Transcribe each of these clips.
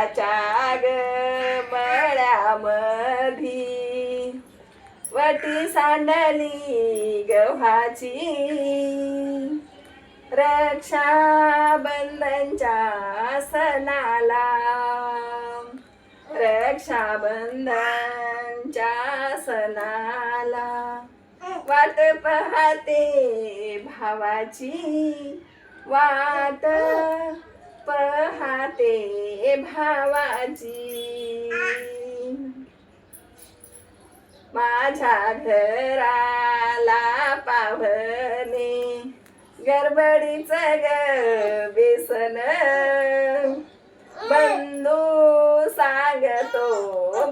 माळ्याच्या ग मळ्यामधी वटी सांडली गव्हाची रक्षाबंधनच्या सणाला रक्षाबंधनच्या सणाला वाट पाहते भावाची वाट पाहते भावाची माझ्या घराला पाहुणे गडबडीच ग बेसन बंधू सांगतो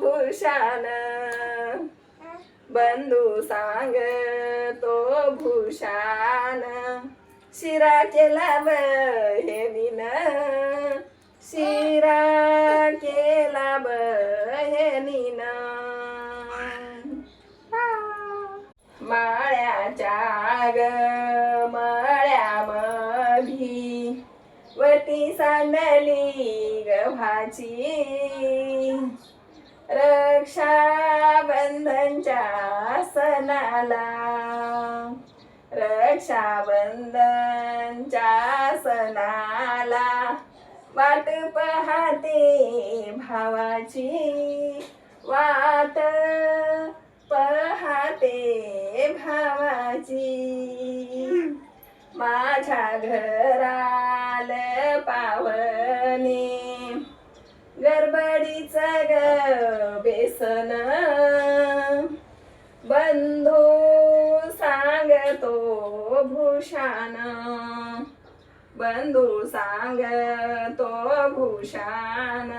भूषण बंधू सांगतो भूषण शिरा केला बहिणीन शिरा केला बहिणीन माळ्याच्या ग मळ्यामधी वटी सांडली गव्हाची रक्षाबंधनच्या सणाला रक्षाबंधनच्या सणाला वाट पाहते भावाची वाट पाहते भावाची माझ्या घराल पावणे गडबडीच ग बेसन बंधू सांगतो भूषण बंधू सांगतो भूषण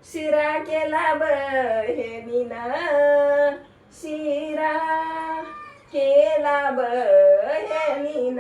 शिरा केला बहिणीन शिरा केला बहिणीन